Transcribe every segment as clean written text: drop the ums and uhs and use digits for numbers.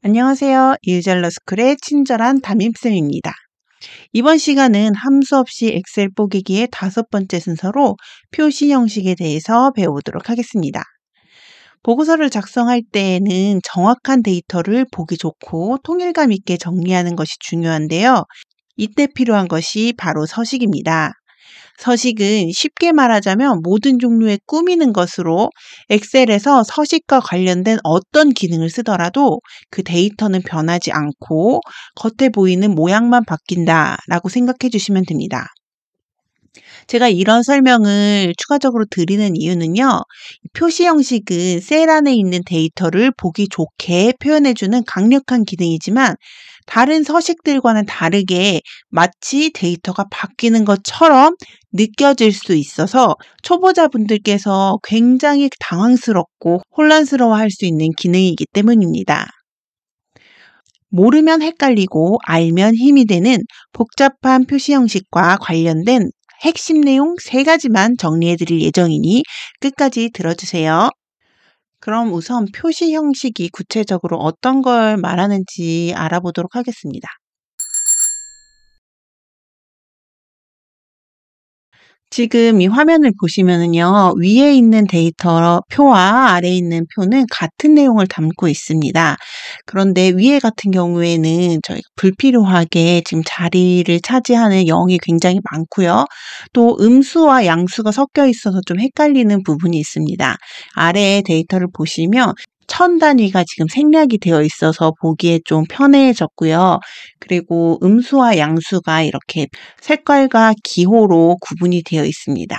안녕하세요. 이유젤러스쿨의 친절한 담임쌤입니다. 이번 시간은 함수 없이 엑셀 뽀개기의 5번째 순서로 표시 형식에 대해서 배워보도록 하겠습니다. 보고서를 작성할 때에는 정확한 데이터를 보기 좋고 통일감 있게 정리하는 것이 중요한데요. 이때 필요한 것이 바로 서식입니다. 서식은 쉽게 말하자면 모든 종류의 꾸미는 것으로 엑셀에서 서식과 관련된 어떤 기능을 쓰더라도 그 데이터는 변하지 않고 겉에 보이는 모양만 바뀐다라고 생각해 주시면 됩니다. 제가 이런 설명을 추가적으로 드리는 이유는요. 표시 형식은 셀 안에 있는 데이터를 보기 좋게 표현해주는 강력한 기능이지만 다른 서식들과는 다르게 마치 데이터가 바뀌는 것처럼 느껴질 수 있어서 초보자분들께서 굉장히 당황스럽고 혼란스러워할 수 있는 기능이기 때문입니다. 모르면 헷갈리고 알면 힘이 되는 복잡한 표시 형식과 관련된 핵심 내용 3가지만 정리해 드릴 예정이니 끝까지 들어주세요. 그럼 우선 표시 형식이 구체적으로 어떤 걸 말하는지 알아보도록 하겠습니다. 지금 이 화면을 보시면은요, 위에 있는 데이터 표와 아래에 있는 표는 같은 내용을 담고 있습니다. 그런데 위에 같은 경우에는 저희가 불필요하게 지금 자리를 차지하는 0이 굉장히 많고요. 또 음수와 양수가 섞여 있어서 좀 헷갈리는 부분이 있습니다. 아래의 데이터를 보시면 천 단위가 지금 생략이 되어 있어서 보기에 좀 편해졌고요. 그리고 음수와 양수가 이렇게 색깔과 기호로 구분이 되어 있습니다.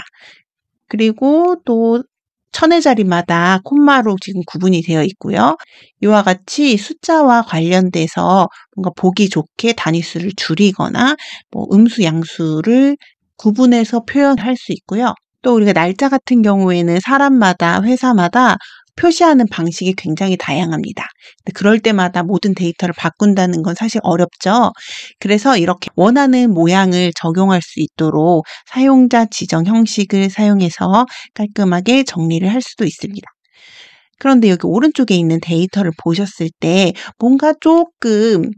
그리고 또 천의 자리마다 콤마로 지금 구분이 되어 있고요. 이와 같이 숫자와 관련돼서 뭔가 보기 좋게 단위수를 줄이거나 음수, 양수를 구분해서 표현할 수 있고요. 또 우리가 날짜 같은 경우에는 사람마다, 회사마다 표시하는 방식이 굉장히 다양합니다. 근데 그럴 때마다 모든 데이터를 바꾼다는 건 사실 어렵죠. 그래서 이렇게 원하는 모양을 적용할 수 있도록 사용자 지정 형식을 사용해서 깔끔하게 정리를 할 수도 있습니다. 그런데 여기 오른쪽에 있는 데이터를 보셨을 때 뭔가 조금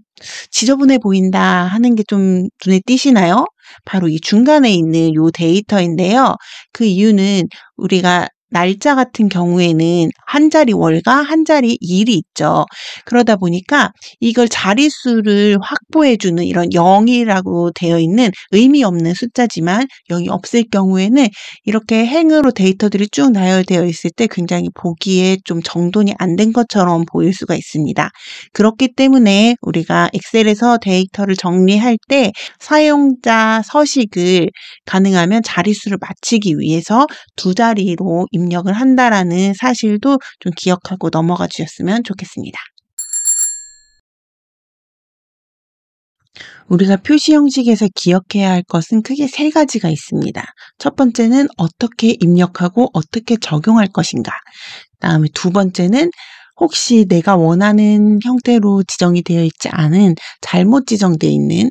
지저분해 보인다 하는 게 좀 눈에 띄시나요? 바로 이 중간에 있는 이 데이터인데요. 그 이유는 우리가 날짜 같은 경우에는 한 자리 월과 한 자리 일이 있죠. 그러다 보니까 이걸 자릿수를 확보해주는 이런 0이라고 되어 있는 의미 없는 숫자지만 0이 없을 경우에는 이렇게 행으로 데이터들이 쭉 나열되어 있을 때 굉장히 보기에 좀 정돈이 안 된 것처럼 보일 수가 있습니다. 그렇기 때문에 우리가 엑셀에서 데이터를 정리할 때 사용자 서식을 가능하면 자릿수를 맞추기 위해서 2자리로 입력을 한다라는 사실도 좀 기억하고 넘어가 주셨으면 좋겠습니다. 우리가 표시 형식에서 기억해야 할 것은 크게 3가지가 있습니다. 첫 번째는 어떻게 입력하고 어떻게 적용할 것인가. 그다음에 2번째는 혹시 내가 원하는 형태로 지정이 되어 있지 않은 잘못 지정되어 있는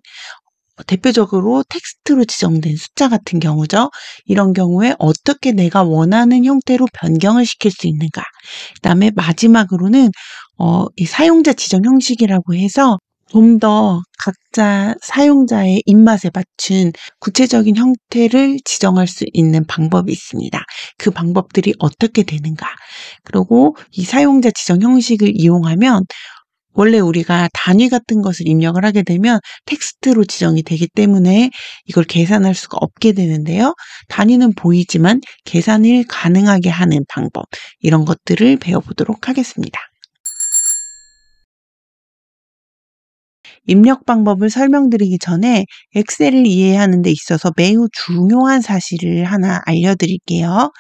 대표적으로 텍스트로 지정된 숫자 같은 경우죠. 이런 경우에 어떻게 내가 원하는 형태로 변경을 시킬 수 있는가. 그다음에 마지막으로는 이 사용자 지정 형식이라고 해서 좀 더 각자 사용자의 입맛에 맞춘 구체적인 형태를 지정할 수 있는 방법이 있습니다. 그 방법들이 어떻게 되는가. 그리고 이 사용자 지정 형식을 이용하면 원래 우리가 단위 같은 것을 입력을 하게 되면 텍스트로 지정이 되기 때문에 이걸 계산할 수가 없게 되는데요. 단위는 보이지만 계산을 가능하게 하는 방법, 이런 것들을 배워보도록 하겠습니다. 입력 방법을 설명드리기 전에 엑셀을 이해하는 데 있어서 매우 중요한 사실을 하나 알려드릴게요.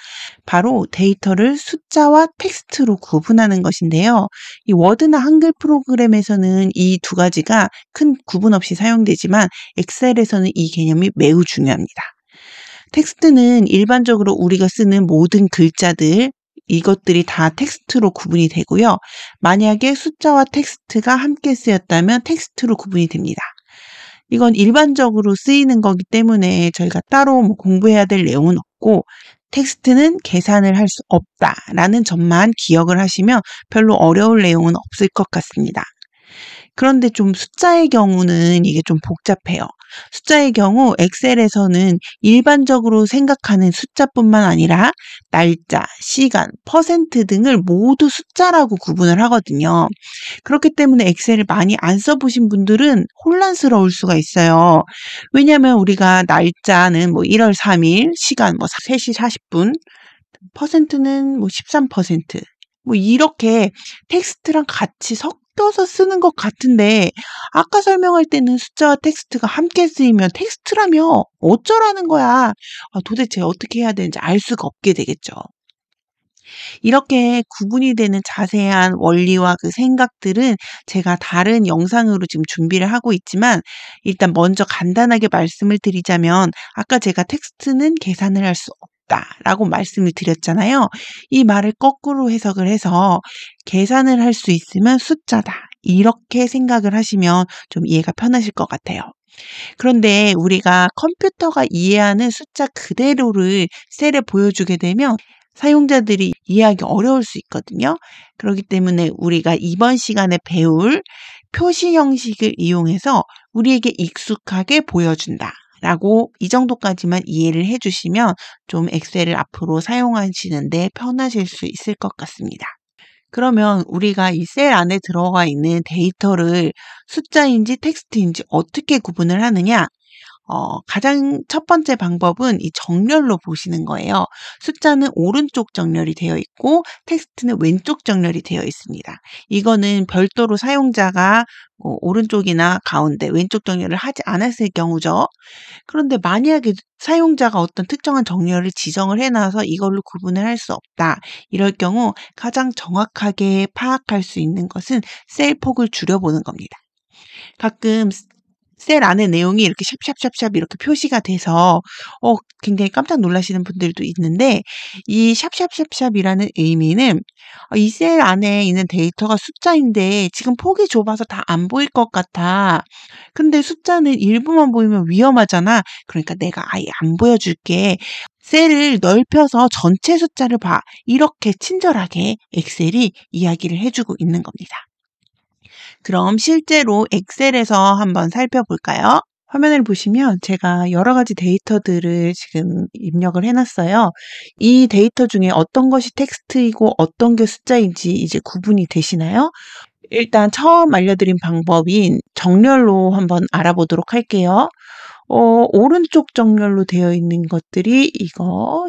바로 데이터를 숫자와 텍스트로 구분하는 것인데요. 이 워드나 한글 프로그램에서는 이 2가지가 큰 구분 없이 사용되지만 엑셀에서는 이 개념이 매우 중요합니다. 텍스트는 일반적으로 우리가 쓰는 모든 글자들, 이것들이 다 텍스트로 구분이 되고요. 만약에 숫자와 텍스트가 함께 쓰였다면 텍스트로 구분이 됩니다. 이건 일반적으로 쓰이는 거기 때문에 저희가 따로 공부해야 될 내용은 없고, 텍스트는 계산을 할 수 없다라는 점만 기억을 하시면 별로 어려울 내용은 없을 것 같습니다. 그런데 좀 숫자의 경우는 이게 좀 복잡해요. 숫자의 경우 엑셀에서는 일반적으로 생각하는 숫자뿐만 아니라 날짜, 시간, 퍼센트 등을 모두 숫자라고 구분을 하거든요. 그렇기 때문에 엑셀을 많이 안 써보신 분들은 혼란스러울 수가 있어요. 왜냐하면 우리가 날짜는 뭐 1월 3일, 시간 뭐 3시 40분, 퍼센트는 뭐 13%, 뭐 이렇게 텍스트랑 같이 섞여서 쓰는 것 같은데 아까 설명할 때는 숫자와 텍스트가 함께 쓰이면 텍스트라며 어쩌라는 거야. 도대체 어떻게 해야 되는지 알 수가 없게 되겠죠. 이렇게 구분이 되는 자세한 원리와 그 생각들은 제가 다른 영상으로 지금 준비를 하고 있지만 일단 먼저 간단하게 말씀을 드리자면 아까 제가 텍스트는 계산을 할 수 없다라고 말씀을 드렸잖아요. 이 말을 거꾸로 해석을 해서 계산을 할 수 있으면 숫자다. 이렇게 생각을 하시면 좀 이해가 편하실 것 같아요. 그런데 우리가 컴퓨터가 이해하는 숫자 그대로를 셀에 보여주게 되면 사용자들이 이해하기 어려울 수 있거든요. 그렇기 때문에 우리가 이번 시간에 배울 표시 형식을 이용해서 우리에게 익숙하게 보여준다. 라고 이 정도까지만 이해를 해주시면 좀 엑셀을 앞으로 사용하시는데 편하실 수 있을 것 같습니다. 그러면 우리가 이 셀 안에 들어가 있는 데이터를 숫자인지 텍스트인지 어떻게 구분을 하느냐? 가장 첫 번째 방법은 이 정렬로 보시는 거예요. 숫자는 오른쪽 정렬이 되어 있고 텍스트는 왼쪽 정렬이 되어 있습니다. 이거는 별도로 사용자가 오른쪽이나 가운데 왼쪽 정렬을 하지 않았을 경우죠. 그런데 만약에 사용자가 어떤 특정한 정렬을 지정을 해놔서 이걸로 구분을 할 수 없다. 이럴 경우 가장 정확하게 파악할 수 있는 것은 셀 폭을 줄여보는 겁니다. 가끔 셀 안에 내용이 이렇게 샵샵샵샵 이렇게 표시가 돼서 굉장히 깜짝 놀라시는 분들도 있는데 이 샵샵샵샵이라는 의미는 이 셀 안에 있는 데이터가 숫자인데 지금 폭이 좁아서 다 안 보일 것 같아. 근데 숫자는 일부만 보이면 위험하잖아. 그러니까 내가 아예 안 보여줄게. 셀을 넓혀서 전체 숫자를 봐. 이렇게 친절하게 엑셀이 이야기를 해주고 있는 겁니다. 그럼 실제로 엑셀에서 한번 살펴볼까요? 화면을 보시면 제가 여러 가지 데이터들을 지금 입력을 해놨어요. 이 데이터 중에 어떤 것이 텍스트이고 어떤 게 숫자인지 이제 구분이 되시나요? 일단 처음 알려드린 방법인 정렬로 한번 알아보도록 할게요. 오른쪽 정렬로 되어 있는 것들이 이거,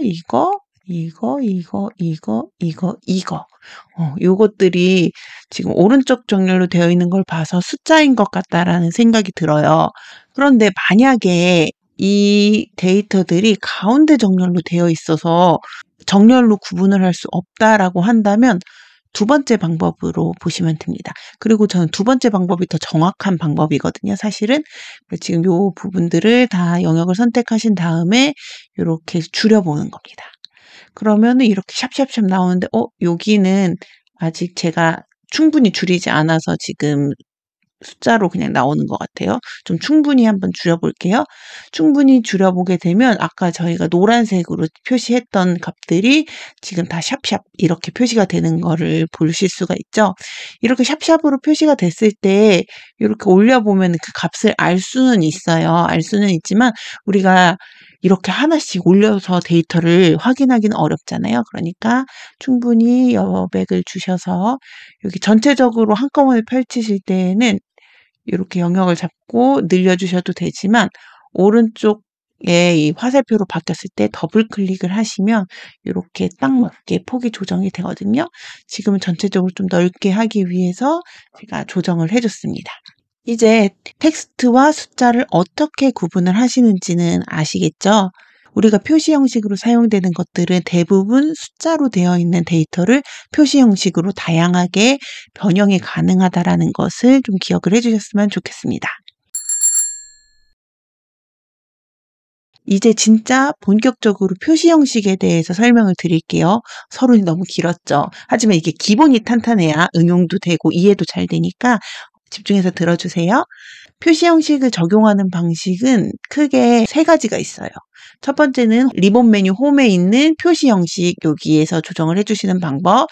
요것들이 지금 오른쪽 정렬로 되어 있는 걸 봐서 숫자인 것 같다라는 생각이 들어요. 그런데 만약에 이 데이터들이 가운데 정렬로 되어 있어서 정렬로 구분을 할 수 없다라고 한다면 두 번째 방법으로 보시면 됩니다. 그리고 저는 두 번째 방법이 더 정확한 방법이거든요, 사실은. 지금 요 부분들을 다 영역을 선택하신 다음에 이렇게 줄여보는 겁니다. 그러면은 이렇게 샵샵샵 나오는데, 여기는 아직 제가 충분히 줄이지 않아서 지금 숫자로 그냥 나오는 것 같아요. 좀 충분히 한번 줄여볼게요. 충분히 줄여보게 되면 아까 저희가 노란색으로 표시했던 값들이 지금 다 샵샵 이렇게 표시가 되는 거를 보실 수가 있죠. 이렇게 샵샵으로 표시가 됐을 때 이렇게 올려보면 그 값을 알 수는 있어요. 알 수는 있지만 우리가 이렇게 하나씩 올려서 데이터를 확인하기는 어렵잖아요. 그러니까 충분히 여백을 주셔서 여기 전체적으로 한꺼번에 펼치실 때에는 이렇게 영역을 잡고 늘려주셔도 되지만 오른쪽에 이 화살표로 바뀌었을 때 더블 클릭을 하시면 이렇게 딱 맞게 폭이 조정이 되거든요. 지금은 전체적으로 좀 넓게 하기 위해서 제가 조정을 해줬습니다. 이제 텍스트와 숫자를 어떻게 구분을 하시는지는 아시겠죠? 우리가 표시 형식으로 사용되는 것들은 대부분 숫자로 되어 있는 데이터를 표시 형식으로 다양하게 변형이 가능하다라는 것을 좀 기억을 해주셨으면 좋겠습니다. 이제 진짜 본격적으로 표시 형식에 대해서 설명을 드릴게요. 서론이 너무 길었죠. 하지만 이게 기본이 탄탄해야 응용도 되고 이해도 잘 되니까 집중해서 들어주세요. 표시 형식을 적용하는 방식은 크게 세 가지가 있어요. 첫 번째는 리본 메뉴 홈에 있는 표시 형식 여기에서 조정을 해주시는 방법.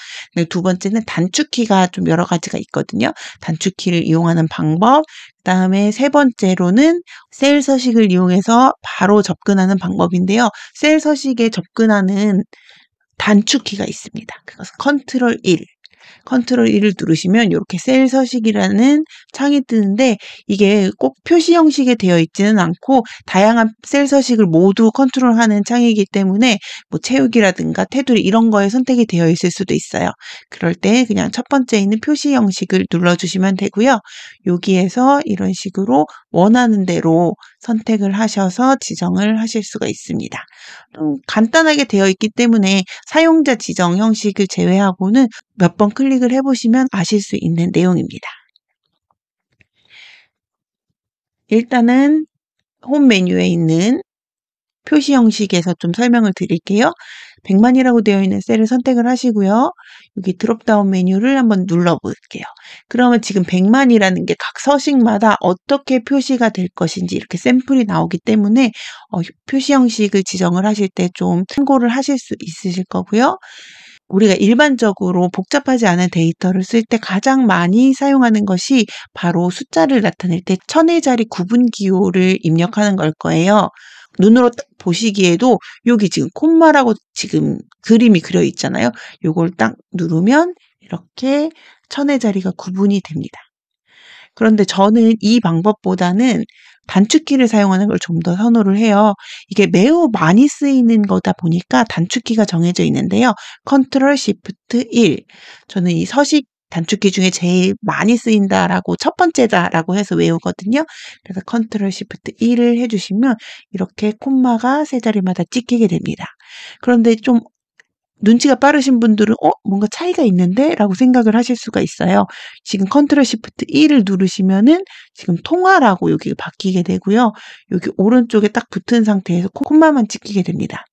두 번째는 단축키가 좀 여러 가지가 있거든요. 단축키를 이용하는 방법. 그다음에 세 번째로는 셀 서식을 이용해서 바로 접근하는 방법인데요. 셀 서식에 접근하는 단축키가 있습니다. 그것은 컨트롤 1. 컨트롤 1을 누르시면 이렇게 셀 서식이라는 창이 뜨는데 이게 꼭 표시 형식에 되어 있지는 않고 다양한 셀 서식을 모두 컨트롤하는 창이기 때문에 뭐 채우기라든가 테두리 이런 거에 선택이 되어 있을 수도 있어요. 그럴 때 그냥 첫 번째 있는 표시 형식을 눌러주시면 되고요. 여기에서 이런 식으로 원하는 대로 선택을 하셔서 지정을 하실 수가 있습니다. 간단하게 되어 있기 때문에 사용자 지정 형식을 제외하고는 몇 번 클릭을 해보시면 아실 수 있는 내용입니다. 일단은 홈 메뉴에 있는 표시 형식에서 좀 설명을 드릴게요. 100만이라고 되어 있는 셀을 선택을 하시고요. 여기 드롭다운 메뉴를 한번 눌러볼게요. 그러면 지금 100만이라는 게 각 서식마다 어떻게 표시가 될 것인지 이렇게 샘플이 나오기 때문에 표시 형식을 지정을 하실 때 좀 참고를 하실 수 있으실 거고요. 우리가 일반적으로 복잡하지 않은 데이터를 쓸 때 가장 많이 사용하는 것이 바로 숫자를 나타낼 때 천의 자리 구분 기호를 입력하는 걸 거예요. 눈으로 딱 보시기에도 여기 지금 콤마라고 지금 그림이 그려 있잖아요. 요걸 딱 누르면 이렇게 천의 자리가 구분이 됩니다. 그런데 저는 이 방법보다는 단축키를 사용하는 걸 좀 더 선호를 해요. 이게 매우 많이 쓰이는 거다 보니까 단축키가 정해져 있는데요. 컨트롤 시프트 1. 저는 이 서식 단축키 중에 제일 많이 쓰인다라고 첫 번째다라고 해서 외우거든요. 그래서 컨트롤 시프트 1을 해주시면 이렇게 콤마가 세 자리마다 찍히게 됩니다. 그런데 좀 눈치가 빠르신 분들은 뭔가 차이가 있는데? 라고 생각을 하실 수가 있어요. 지금 컨트롤 시프트 1을 누르시면은 지금 통화라고 여기 바뀌게 되고요. 여기 오른쪽에 딱 붙은 상태에서 콤마만 찍히게 됩니다.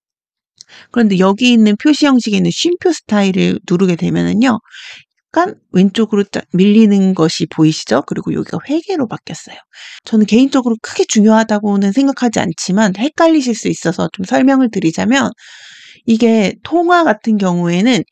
그런데 여기 있는 표시 형식에 있는 쉼표 스타일을 누르게 되면은요. 약간 왼쪽으로 딱 밀리는 것이 보이시죠? 그리고 여기가 회계로 바뀌었어요. 저는 개인적으로 크게 중요하다고는 생각하지 않지만 헷갈리실 수 있어서 좀 설명을 드리자면 이게 통화 같은 경우에는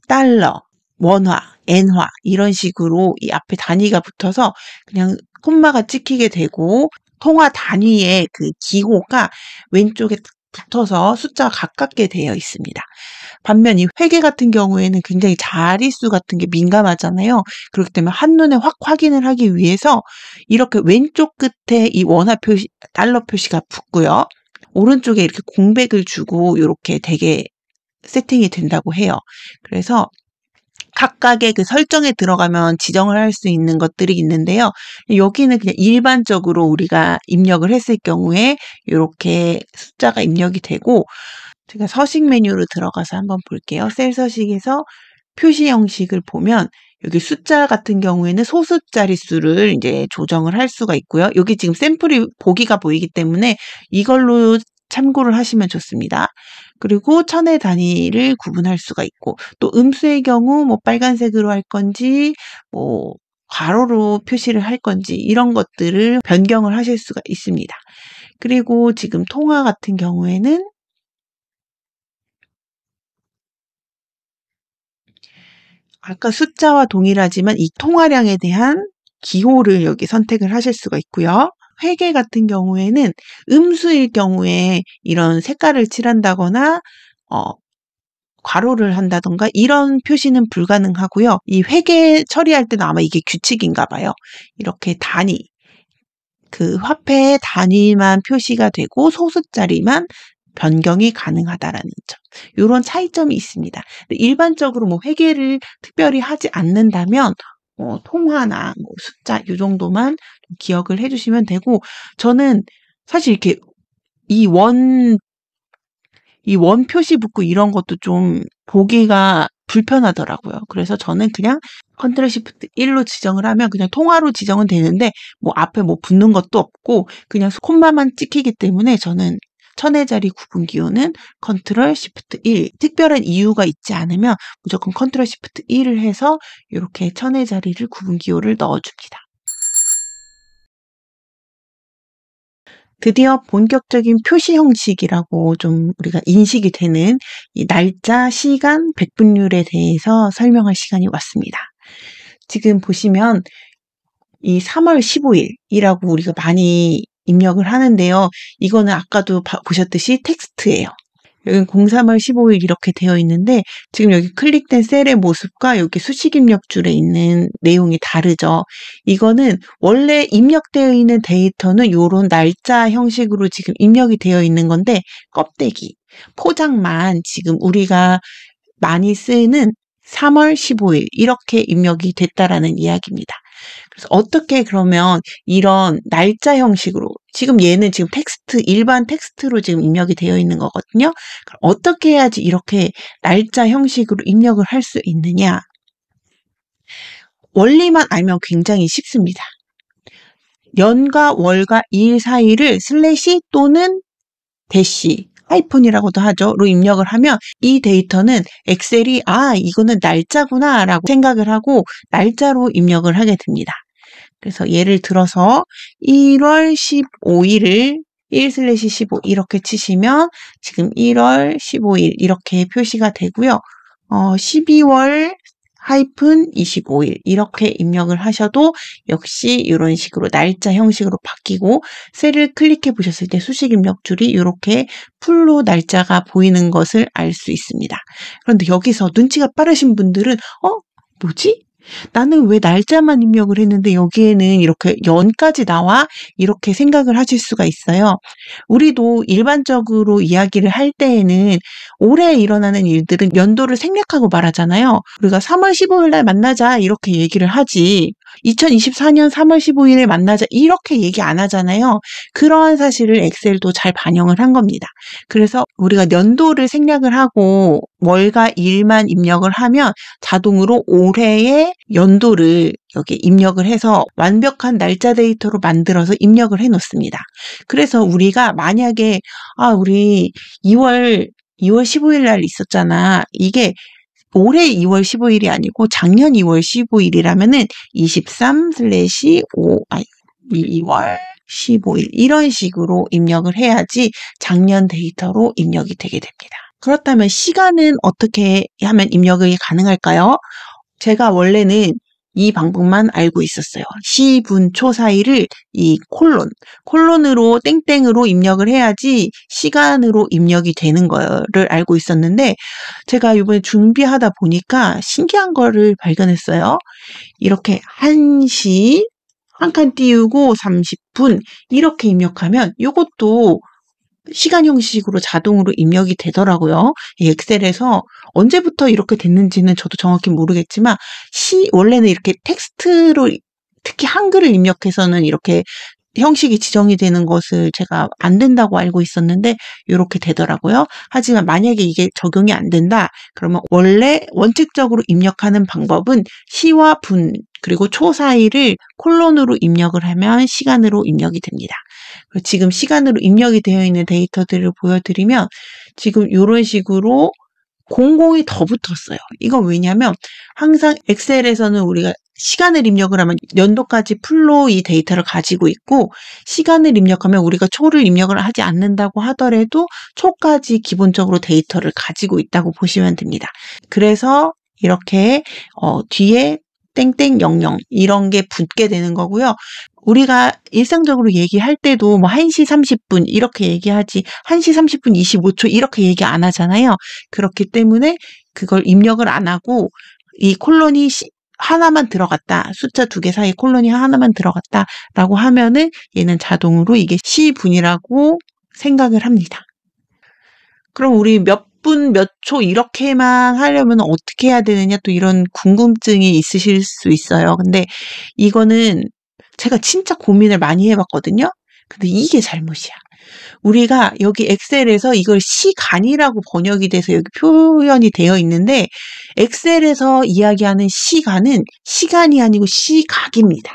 달러, 원화, 엔화 이런 식으로 이 앞에 단위가 붙어서 그냥 콤마가 찍히게 되고 통화 단위의 그 기호가 왼쪽에 붙어서 숫자가 가깝게 되어 있습니다. 반면 이 회계 같은 경우에는 굉장히 자릿수 같은 게 민감하잖아요. 그렇기 때문에 한눈에 확 확인을 하기 위해서 이렇게 왼쪽 끝에 이 원화 표시, 달러 표시가 붙고요. 오른쪽에 이렇게 공백을 주고 이렇게 되게 세팅이 된다고 해요. 그래서 각각의 그 설정에 들어가면 지정을 할 수 있는 것들이 있는데요. 여기는 그냥 일반적으로 우리가 입력을 했을 경우에 이렇게 숫자가 입력이 되고 제가 서식 메뉴로 들어가서 한번 볼게요. 셀 서식에서 표시 형식을 보면 여기 숫자 같은 경우에는 소수자릿수를 이제 조정을 할 수가 있고요. 여기 지금 샘플이 보기가 보이기 때문에 이걸로 참고를 하시면 좋습니다. 그리고 천의 단위를 구분할 수가 있고 또 음수의 경우 뭐 빨간색으로 할 건지 뭐 괄호로 표시를 할 건지 이런 것들을 변경을 하실 수가 있습니다. 그리고 지금 통화 같은 경우에는 아까 숫자와 동일하지만 이 통화량에 대한 기호를 여기 선택을 하실 수가 있고요. 회계 같은 경우에는 음수일 경우에 이런 색깔을 칠한다거나 괄호를 한다던가 이런 표시는 불가능하고요. 이 회계 처리할 때는 아마 이게 규칙인가 봐요. 이렇게 단위, 그 화폐의 단위만 표시가 되고 소수자리만 변경이 가능하다라는 점. 이런 차이점이 있습니다. 일반적으로 뭐 회계를 특별히 하지 않는다면 통화나 뭐 숫자 이 정도만 기억을 해주시면 되고 저는 사실 이렇게 이 원 표시 붙고 이런 것도 좀 보기가 불편하더라고요. 그래서 저는 그냥 컨트롤 시프트 1로 지정을 하면 그냥 통화로 지정은 되는데 뭐 앞에 뭐 붙는 것도 없고 그냥 콤마만 찍히기 때문에 저는 천의 자리 구분 기호는 컨트롤 시프트 1. 특별한 이유가 있지 않으면 무조건 컨트롤 시프트 1을 해서 이렇게 천의 자리를 구분 기호를 넣어줍니다. 드디어 본격적인 표시 형식이라고 좀 우리가 인식이 되는 이 날짜, 시간, 백분율에 대해서 설명할 시간이 왔습니다. 지금 보시면 이 3월 15일이라고 우리가 많이 입력을 하는데요. 이거는 아까도 보셨듯이 텍스트예요. 여기 03월 15일 이렇게 되어 있는데 지금 여기 클릭된 셀의 모습과 여기 수식 입력줄에 있는 내용이 다르죠. 이거는 원래 입력되어 있는 데이터는 이런 날짜 형식으로 지금 입력이 되어 있는 건데 껍데기, 포장만 지금 우리가 많이 쓰는 3월 15일 이렇게 입력이 됐다라는 이야기입니다. 그래서 어떻게 그러면 이런 날짜 형식으로 지금 얘는 지금 텍스트 일반 텍스트로 지금 입력이 되어 있는 거거든요. 그럼 어떻게 해야지 이렇게 날짜 형식으로 입력을 할 수 있느냐? 원리만 알면 굉장히 쉽습니다. 년과 월과 일 사이를 슬래시 또는 대시 하이픈이라고도 하죠.로 입력을 하면 이 데이터는 엑셀이 이거는 날짜구나 라고 생각을 하고 날짜로 입력을 하게 됩니다. 그래서 예를 들어서 1월 15일을 1/15 이렇게 치시면 지금 1월 15일 이렇게 표시가 되고요. 12월 25일 이렇게 입력을 하셔도 역시 이런 식으로 날짜 형식으로 바뀌고 셀을 클릭해 보셨을 때 수식 입력줄이 이렇게 풀로 날짜가 보이는 것을 알 수 있습니다. 그런데 여기서 눈치가 빠르신 분들은 뭐지? 나는 왜 날짜만 입력을 했는데 여기에는 이렇게 연까지 나와? 이렇게 생각을 하실 수가 있어요. 우리도 일반적으로 이야기를 할 때에는 올해 일어나는 일들은 연도를 생략하고 말하잖아요. 우리가 3월 15일 날 만나자 이렇게 얘기를 하지 2024년 3월 15일에 만나자 이렇게 얘기 안 하잖아요. 그러한 사실을 엑셀도 잘 반영을 한 겁니다. 그래서 우리가 연도를 생략을 하고 월과 일만 입력을 하면 자동으로 올해의 연도를 여기 입력을 해서 완벽한 날짜 데이터로 만들어서 입력을 해 놓습니다. 그래서 우리가 만약에 우리 2월 15일 날 있었잖아. 이게 올해 2월 15일이 아니고 작년 2월 15일이라면은 2월 15일 이런 식으로 입력을 해야지 작년 데이터로 입력이 되게 됩니다. 그렇다면 시간은 어떻게 하면 입력이 가능할까요? 제가 원래는 이 방법만 알고 있었어요. 시, 분, 초 사이를 이 콜론으로 땡땡으로 입력을 해야지 시간으로 입력이 되는 거를 알고 있었는데 제가 이번에 준비하다 보니까 신기한 거를 발견했어요. 이렇게 1시 한 칸 띄우고 30분 이렇게 입력하면 이것도 시간 형식으로 자동으로 입력이 되더라고요. 이 엑셀에서 언제부터 이렇게 됐는지는 저도 정확히 모르겠지만 원래는 이렇게 텍스트로 특히 한글을 입력해서는 이렇게 형식이 지정이 되는 것을 제가 안 된다고 알고 있었는데 이렇게 되더라고요. 하지만 만약에 이게 적용이 안 된다. 그러면 원래 원칙적으로 입력하는 방법은 시와 분 그리고 초 사이를 콜론으로 입력을 하면 시간으로 입력이 됩니다. 지금 시간으로 입력이 되어 있는 데이터들을 보여드리면 지금 이런 식으로 00이 더 붙었어요. 이건 왜냐면 항상 엑셀에서는 우리가 시간을 입력을 하면 연도까지 풀로 이 데이터를 가지고 있고 시간을 입력하면 우리가 초를 입력을 하지 않는다고 하더라도 초까지 기본적으로 데이터를 가지고 있다고 보시면 됩니다. 그래서 이렇게 뒤에 땡땡 00 이런 게 붙게 되는 거고요. 우리가 일상적으로 얘기할 때도 1시 30분 이렇게 얘기하지 1시 30분 25초 이렇게 얘기 안 하잖아요. 그렇기 때문에 그걸 입력을 안 하고 이 콜론이 하나만 들어갔다. 숫자 2개 사이에 콜론이 하나만 들어갔다라고 하면은 얘는 자동으로 이게 시분이라고 생각을 합니다. 그럼 우리 몇 분, 몇 초 이렇게만 하려면 어떻게 해야 되느냐 또 이런 궁금증이 있으실 수 있어요. 근데 이거는 제가 진짜 고민을 많이 해봤거든요. 근데 이게 잘못이야. 우리가 여기 엑셀에서 이걸 시간이라고 번역이 돼서 여기 표현이 되어 있는데 엑셀에서 이야기하는 시간은 시간이 아니고 시각입니다.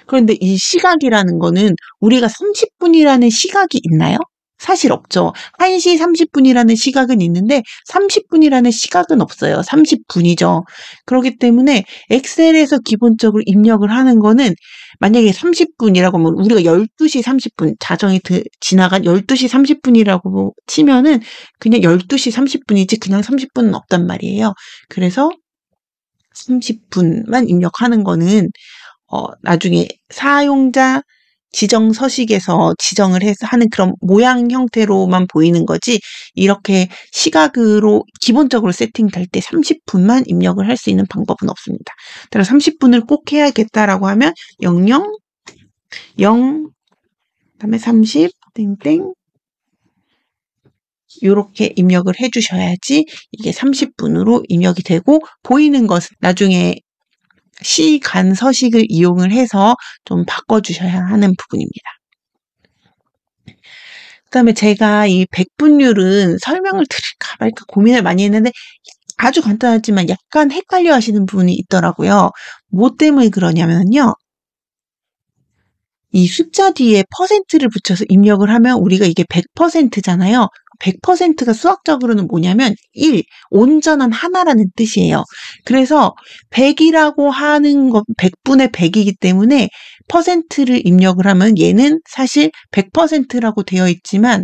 그런데 이 시각이라는 거는 우리가 30분이라는 시각이 있나요? 사실 없죠. 1시 30분이라는 시각은 있는데 30분이라는 시각은 없어요. 30분이죠. 그렇기 때문에 엑셀에서 기본적으로 입력을 하는 거는 만약에 30분이라고 하면 우리가 12시 30분 자정이 지나간 12시 30분이라고 치면은 그냥 12시 30분이지 그냥 30분은 없단 말이에요. 그래서 30분만 입력하는 거는 나중에 사용자 지정 서식에서 지정을 해서 하는 그런 모양 형태로만 보이는 거지, 이렇게 시각으로 기본적으로 세팅될 때 30분만 입력을 할 수 있는 방법은 없습니다. 따라서 30분을 꼭 해야겠다라고 하면 00, 0, 그다음에 30, 땡땡 이렇게 입력을 해주셔야지 이게 30분으로 입력이 되고, 보이는 것은 나중에 시간 서식을 이용을 해서 좀 바꿔주셔야 하는 부분입니다. 그다음에 제가 이 백분율은 설명을 드릴까 말까 고민을 많이 했는데 아주 간단하지만 약간 헷갈려 하시는 부분이 있더라고요. 뭐 때문에 그러냐면요. 이 숫자 뒤에 퍼센트를 붙여서 입력을 하면 우리가 이게 100%잖아요. 100%가 수학적으로는 뭐냐면 1, 온전한 하나라는 뜻이에요. 그래서 100이라고 하는 것, 100분의 100이기 때문에 퍼센트를 입력을 하면 얘는 사실 100%라고 되어 있지만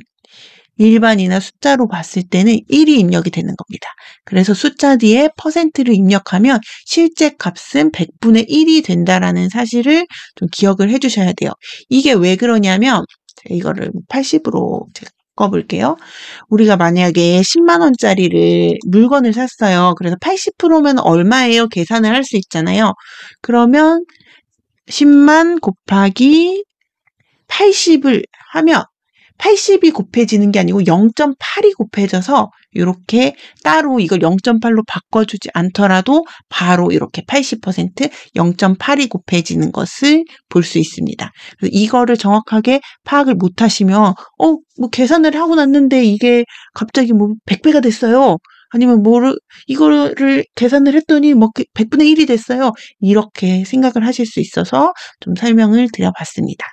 일반이나 숫자로 봤을 때는 1이 입력이 되는 겁니다. 그래서 숫자 뒤에 퍼센트를 입력하면 실제 값은 100분의 1이 된다라는 사실을 좀 기억을 해주셔야 돼요. 이게 왜 그러냐면 이거를 80으로 제가 바꿔볼게요. 우리가 만약에 10만 원짜리를 물건을 샀어요. 그래서 80%면 얼마예요? 계산을 할 수 있잖아요. 그러면 10만 곱하기 80을 하면 80이 곱해지는 게 아니고 0.8이 곱해져서 이렇게 따로 이걸 0.8로 바꿔주지 않더라도 바로 이렇게 80%, 0.8이 곱해지는 것을 볼 수 있습니다. 그래서 이거를 정확하게 파악을 못 하시면 뭐 계산을 하고 났는데 이게 갑자기 뭐 100배가 됐어요. 아니면 이거를 계산을 했더니 뭐 100분의 1이 됐어요. 이렇게 생각을 하실 수 있어서 좀 설명을 드려봤습니다.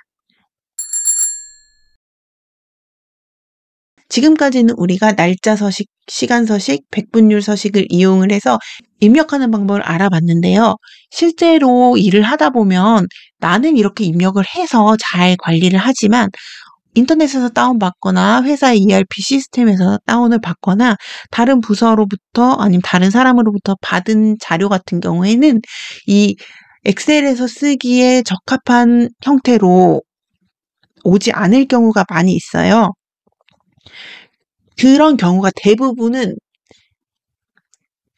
지금까지는 우리가 날짜 서식, 시간 서식, 백분율 서식을 이용을 해서 입력하는 방법을 알아봤는데요. 실제로 일을 하다 보면 나는 이렇게 입력을 해서 잘 관리를 하지만 인터넷에서 다운받거나 회사 ERP 시스템에서 다운을 받거나 다른 부서로부터 아니면 다른 사람으로부터 받은 자료 같은 경우에는 이 엑셀에서 쓰기에 적합한 형태로 오지 않을 경우가 많이 있어요. 그런 경우가 대부분은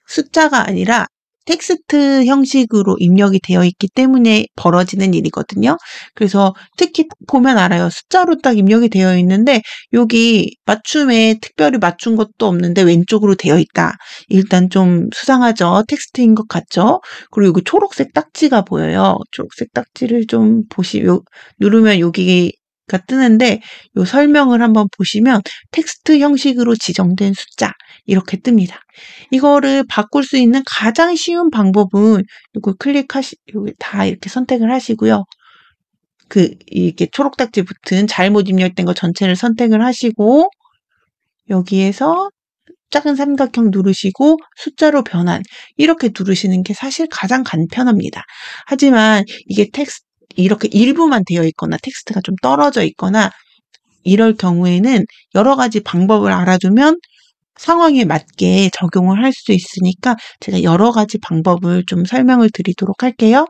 숫자가 아니라 텍스트 형식으로 입력이 되어 있기 때문에 벌어지는 일이거든요. 그래서 특히 보면 알아요. 숫자로 딱 입력이 되어 있는데 여기 맞춤에 특별히 맞춘 것도 없는데 왼쪽으로 되어 있다. 일단 좀 수상하죠. 텍스트인 것 같죠. 그리고 여기 초록색 딱지가 보여요. 초록색 딱지를 좀 누르면 여기가 뜨는데 요 설명을 한번 보시면 텍스트 형식으로 지정된 숫자 이렇게 뜹니다. 이거를 바꿀 수 있는 가장 쉬운 방법은 이거 여기 다 이렇게 선택을 하시고요. 이렇게 초록딱지 붙은 잘못 입력된 거 전체를 선택을 하시고 여기에서 작은 삼각형 누르시고 숫자로 변환 이렇게 누르시는 게 사실 가장 간편합니다. 하지만 이게 이렇게 일부만 되어 있거나 텍스트가 좀 떨어져 있거나 이럴 경우에는 여러 가지 방법을 알아두면 상황에 맞게 적용을 할 수 있으니까 제가 여러 가지 방법을 좀 설명을 드리도록 할게요.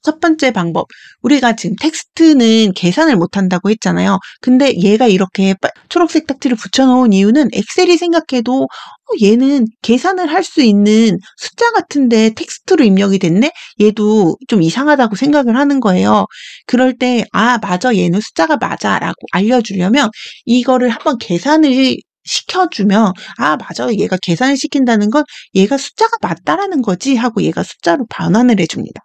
첫 번째 방법, 우리가 지금 텍스트는 계산을 못한다고 했잖아요. 근데 얘가 이렇게 초록색 딱지를 붙여놓은 이유는 엑셀이 생각해도 얘는 계산을 할 수 있는 숫자 같은데 텍스트로 입력이 됐네? 얘도 좀 이상하다고 생각을 하는 거예요. 그럴 때 맞아, 얘는 숫자가 맞아 라고 알려주려면 이거를 한번 계산을 시켜주면 맞아, 얘가 계산을 시킨다는 건 얘가 숫자가 맞다라는 거지 하고 얘가 숫자로 변환을 해줍니다.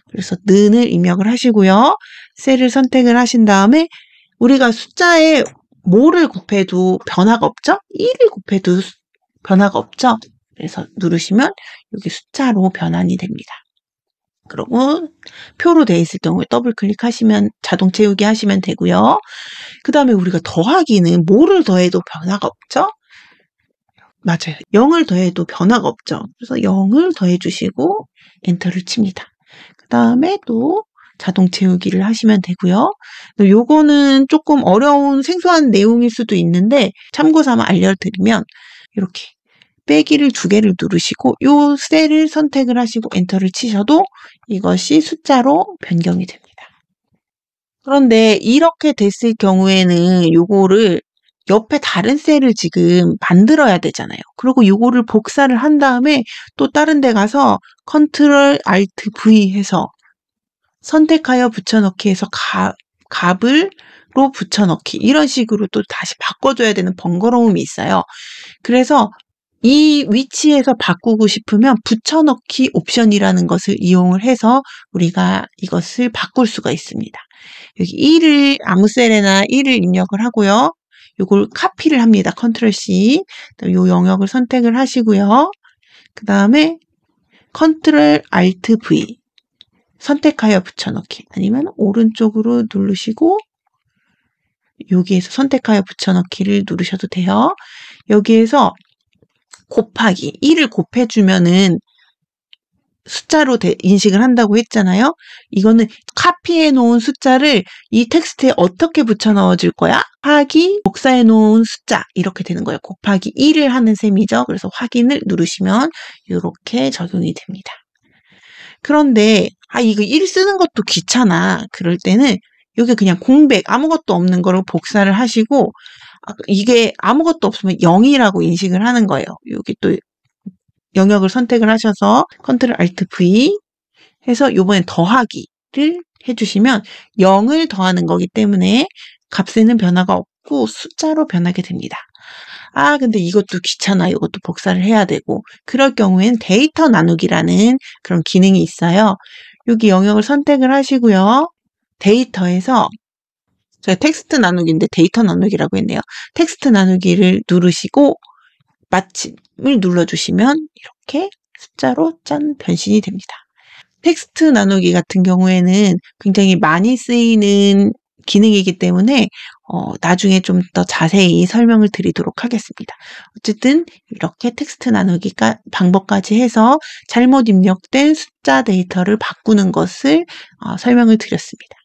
그래서 는을 입력을 하시고요. 셀을 선택을 하신 다음에 우리가 숫자에 뭐를 곱해도 변화가 없죠? 1을 곱해도 변화가 없죠? 그래서 누르시면 여기 숫자로 변환이 됩니다. 그리고 표로 되어 있을 경우에 더블 클릭하시면 자동 채우기 하시면 되고요. 그 다음에 우리가 더하기는 뭐를 더해도 변화가 없죠? 맞아요. 0을 더해도 변화가 없죠. 그래서 0을 더해주시고 엔터를 칩니다. 그 다음에 또 자동 채우기를 하시면 되고요. 요거는 조금 어려운 생소한 내용일 수도 있는데 참고 삼아 알려드리면 이렇게 빼기를 2개를 누르시고 요 셀을 선택을 하시고 엔터를 치셔도 이것이 숫자로 변경이 됩니다. 그런데 이렇게 됐을 경우에는 요거를 옆에 다른 셀을 지금 만들어야 되잖아요. 그리고 요거를 복사를 한 다음에 또 다른 데 가서 컨트롤 알트 V 해서 선택하여 붙여넣기 해서 값으로 붙여넣기 이런 식으로 또 다시 바꿔줘야 되는 번거로움이 있어요. 그래서 이 위치에서 바꾸고 싶으면 붙여넣기 옵션이라는 것을 이용을 해서 우리가 이것을 바꿀 수가 있습니다. 여기 1을 아무 셀에나 1을 입력을 하고요. 요걸 카피를 합니다. 컨트롤 C. 요 영역을 선택을 하시고요. 그 다음에 컨트롤 알트 V 선택하여 붙여넣기 아니면 오른쪽으로 누르시고 여기에서 선택하여 붙여넣기를 누르셔도 돼요. 여기에서 곱하기 1을 곱해주면은 숫자로 인식을 한다고 했잖아요. 이거는 카피해 놓은 숫자를 이 텍스트에 어떻게 붙여 넣어줄 거야? 곱하기 복사해 놓은 숫자 이렇게 되는 거예요. 곱하기 1을 하는 셈이죠. 그래서 확인을 누르시면 이렇게 적용이 됩니다. 그런데 이거 1 쓰는 것도 귀찮아. 그럴 때는 여기 그냥 공백 아무것도 없는 거를 복사를 하시고 이게 아무것도 없으면 0이라고 인식을 하는 거예요. 여기 또 영역을 선택을 하셔서 컨트롤 알트 V 해서 요번엔 더하기를 해주시면 0을 더하는 거기 때문에 값에는 변화가 없고 숫자로 변하게 됩니다. 근데 이것도 귀찮아. 이것도 복사를 해야 되고 그럴 경우엔 데이터 나누기라는 그런 기능이 있어요. 여기 영역을 선택을 하시고요. 데이터에서 제가 텍스트 나누기인데 데이터 나누기라고 했네요. 텍스트 나누기를 누르시고 마침을 눌러주시면 이렇게 숫자로 짠 변신이 됩니다. 텍스트 나누기 같은 경우에는 굉장히 많이 쓰이는 기능이기 때문에 나중에 좀 더 자세히 설명을 드리도록 하겠습니다. 어쨌든 이렇게 텍스트 나누기 방법까지 해서 잘못 입력된 숫자 데이터를 바꾸는 것을 설명을 드렸습니다.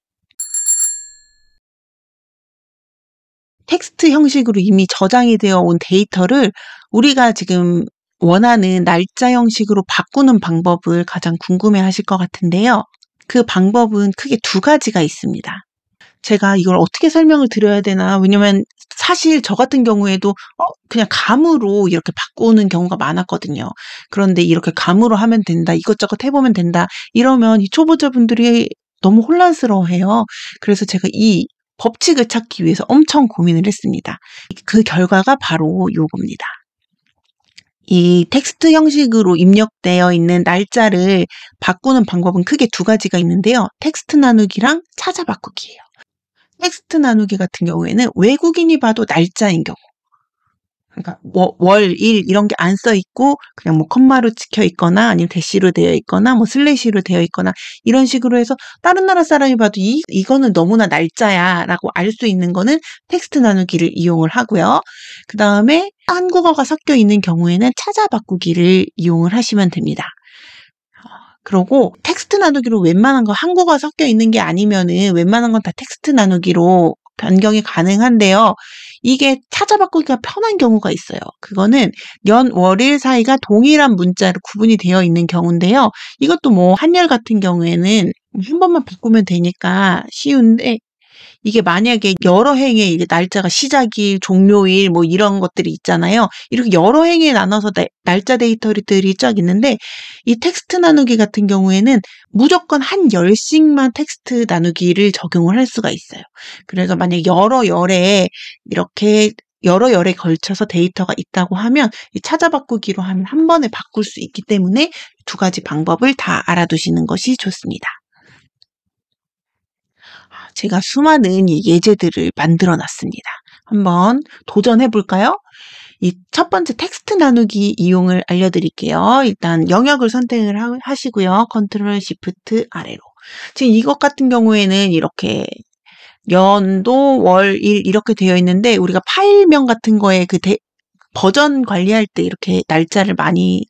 텍스트 형식으로 이미 저장이 되어 온 데이터를 우리가 지금 원하는 날짜 형식으로 바꾸는 방법을 가장 궁금해 하실 것 같은데요. 그 방법은 크게 2가지가 있습니다. 제가 이걸 어떻게 설명을 드려야 되나? 왜냐면 사실 저 같은 경우에도 그냥 감으로 이렇게 바꾸는 경우가 많았거든요. 그런데 이렇게 감으로 하면 된다, 이것저것 해보면 된다, 이러면 이 초보자분들이 너무 혼란스러워해요. 그래서 제가 이 법칙을 찾기 위해서 엄청 고민을 했습니다. 그 결과가 바로 요겁니다. 이 텍스트 형식으로 입력되어 있는 날짜를 바꾸는 방법은 크게 2가지가 있는데요. 텍스트 나누기랑 찾아 바꾸기예요. 텍스트 나누기 같은 경우에는 외국인이 봐도 날짜인 경우, 그러니까 월, 일 이런 게 안 써 있고 그냥 뭐 컴마로 찍혀 있거나 아니면 대시로 되어 있거나 뭐 슬래시로 되어 있거나 이런 식으로 해서 다른 나라 사람이 봐도 이거는 너무나 날짜야라고 알 수 있는 거는 텍스트 나누기를 이용을 하고요. 그 다음에 한국어가 섞여 있는 경우에는 찾아 바꾸기를 이용을 하시면 됩니다. 그러고 텍스트 나누기로 웬만한 거 한국어 섞여 있는 게 아니면은 웬만한 건 다 텍스트 나누기로 변경이 가능한데요. 이게 찾아 바꾸기가 편한 경우가 있어요. 그거는 연, 월, 일 사이가 동일한 문자로 구분이 되어 있는 경우인데요. 이것도 뭐 한열 같은 경우에는 한 번만 바꾸면 되니까 쉬운데 이게 만약에 여러 행의 이게 날짜가 시작일, 종료일 뭐 이런 것들이 있잖아요. 이렇게 여러 행에 나눠서 날짜 데이터들이 쫙 있는데 이 텍스트 나누기 같은 경우에는 무조건 한 열씩만 텍스트 나누기를 적용을 할 수가 있어요. 그래서 만약 여러 열에 이렇게 여러 열에 걸쳐서 데이터가 있다고 하면 이 찾아 바꾸기로 하면 한 번에 바꿀 수 있기 때문에 2가지 방법을 다 알아두시는 것이 좋습니다. 제가 수많은 예제들을 만들어 놨습니다. 한번 도전해 볼까요? 이 첫 번째 텍스트 나누기 이용을 알려드릴게요. 일단 영역을 선택을 하시고요. 컨트롤 시프트 아래로. 지금 이것 같은 경우에는 이렇게 연도, 월, 일 이렇게 되어 있는데 우리가 파일명 같은 거에 버전 관리할 때 이렇게 날짜를 많이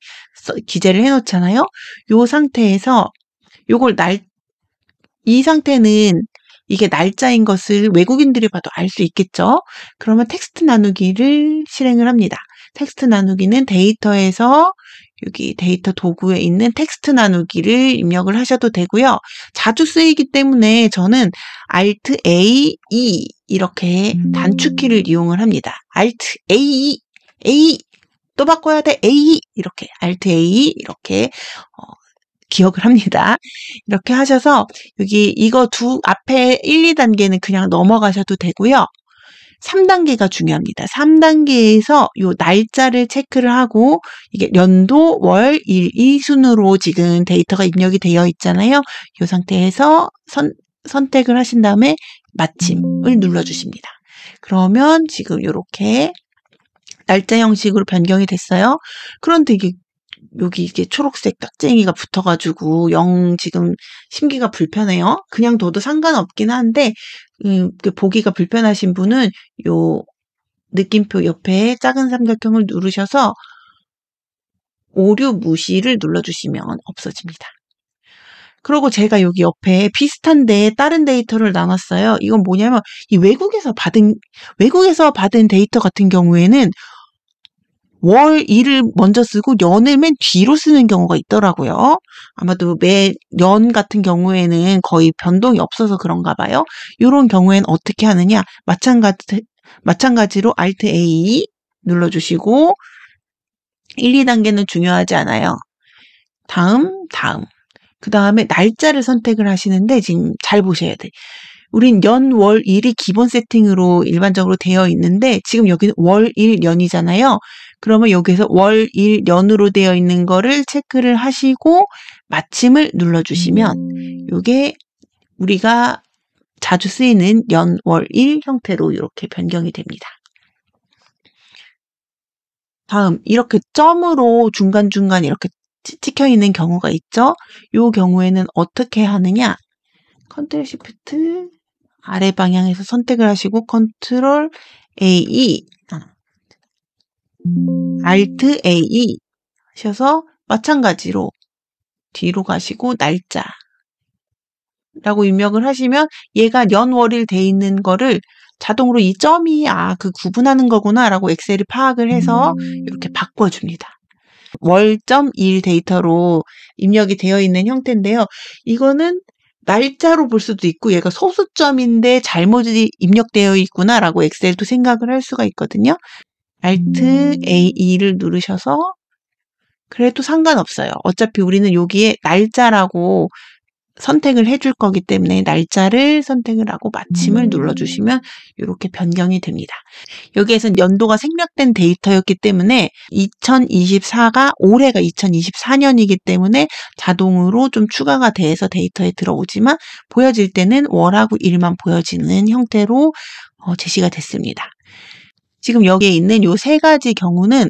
기재를 해 놓잖아요. 요 상태에서 요걸 이 상태는 이게 날짜인 것을 외국인들이 봐도 알 수 있겠죠. 그러면 텍스트 나누기를 실행을 합니다. 텍스트 나누기는 데이터에서 여기 데이터 도구에 있는 텍스트 나누기를 입력을 하셔도 되고요. 자주 쓰이기 때문에 저는 Alt A, E 이렇게 단축키를 이용을 합니다. Alt A, A 또 바꿔야 돼. A 이렇게 Alt A 이렇게 기억을 합니다. 이렇게 하셔서 여기 이거 앞에 1, 2단계는 그냥 넘어가셔도 되고요. 3단계가 중요합니다. 3단계에서 요 날짜를 체크를 하고 이게 연도, 월, 일, 이 순으로 지금 데이터가 입력이 되어 있잖아요. 이 상태에서 선택을 하신 다음에 마침을 눌러주십니다. 그러면 지금 이렇게 날짜 형식으로 변경이 됐어요. 그런데 여기 이게 초록색 딱쟁이가 붙어가지고 지금 심기가 불편해요. 그냥 둬도 상관없긴 한데 보기가 불편하신 분은 요 느낌표 옆에 작은 삼각형을 누르셔서 오류 무시를 눌러주시면 없어집니다. 그리고 제가 여기 옆에 비슷한데 다른 데이터를 나눴어요. 이건 뭐냐면 이 외국에서 받은 데이터 같은 경우에는 월, 일을 먼저 쓰고 연을 맨 뒤로 쓰는 경우가 있더라고요. 아마도 연 같은 경우에는 거의 변동이 없어서 그런가 봐요. 이런 경우에는 어떻게 하느냐? 마찬가지로 Alt A 눌러주시고 1, 2단계는 중요하지 않아요. 다음. 그 다음에 날짜를 선택을 하시는데 지금 잘 보셔야 돼. 우린 연, 월, 일이 기본 세팅으로 일반적으로 되어 있는데 지금 여기는 월, 일, 연이잖아요. 그러면 여기서 월, 일, 연으로 되어 있는 거를 체크를 하시고 마침을 눌러주시면 이게 우리가 자주 쓰이는 연, 월, 일 형태로 이렇게 변경이 됩니다. 다음 이렇게 점으로 중간중간 이렇게 찍혀 있는 경우가 있죠. 이 경우에는 어떻게 하느냐? 컨트롤 시프트 아래 방향에서 선택을 하시고 컨트롤 A, Alt A 하셔서 마찬가지로 뒤로 가시고 날짜라고 입력을 하시면 얘가 연월일 돼 있는 거를 자동으로 이 점이 그 구분하는 거구나 라고 엑셀이 파악을 해서 이렇게 바꿔줍니다. 월점 일 데이터로 입력이 되어 있는 형태인데요. 이거는 날짜로 볼 수도 있고 얘가 소수점인데 잘못 입력되어 있구나 라고 엑셀도 생각을 할 수가 있거든요. Alt A를 누르셔서 그래도 상관없어요. 어차피 우리는 여기에 날짜라고 선택을 해줄 거기 때문에 날짜를 선택을 하고 마침을 눌러주시면 이렇게 변경이 됩니다. 여기에서는 연도가 생략된 데이터였기 때문에 올해가 2024년이기 때문에 자동으로 좀 추가가 돼서 데이터에 들어오지만 보여질 때는 월하고 일만 보여지는 형태로 제시가 됐습니다. 지금 여기에 있는 요 3가지 경우는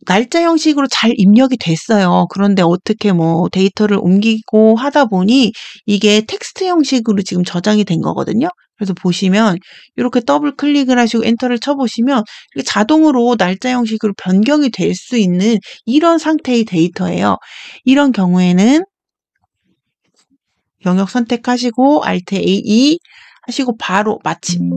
날짜 형식으로 잘 입력이 됐어요. 그런데 어떻게 데이터를 옮기고 하다 보니 이게 텍스트 형식으로 지금 저장이 된 거거든요. 그래서 보시면 이렇게 더블 클릭을 하시고 엔터를 쳐보시면 이게 자동으로 날짜 형식으로 변경이 될 수 있는 이런 상태의 데이터예요. 이런 경우에는 영역 선택하시고 Alt A 하시고 바로 마침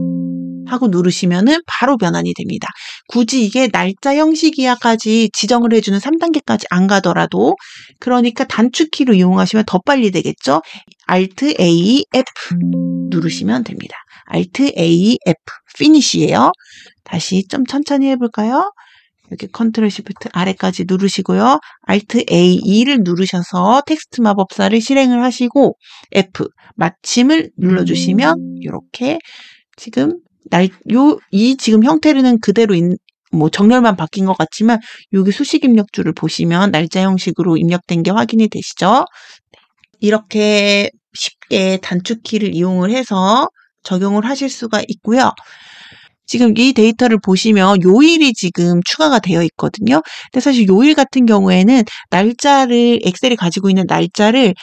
하고 누르시면은 바로 변환이 됩니다. 굳이 이게 날짜 형식이야까지 지정을 해주는 3단계까지 안 가더라도 그러니까 단축키로 이용하시면 더 빨리 되겠죠. Alt A F 누르시면 됩니다. Alt A F 피니쉬예요. 다시 좀 천천히 해볼까요? 이렇게 컨트롤 시프트 아래까지 누르시고요. Alt A를 누르셔서 텍스트 마법사를 실행을 하시고 F 마침을 눌러주시면 이렇게 지금 이 지금 형태는 그대로 정렬만 바뀐 것 같지만 여기 수식 입력줄을 보시면 날짜 형식으로 입력된 게 확인이 되시죠? 이렇게 쉽게 단축키를 이용을 해서 적용을 하실 수가 있고요. 지금 이 데이터를 보시면 요일이 지금 추가가 되어 있거든요. 근데 사실 요일 같은 경우에는 날짜를 엑셀이 가지고 있는 날짜를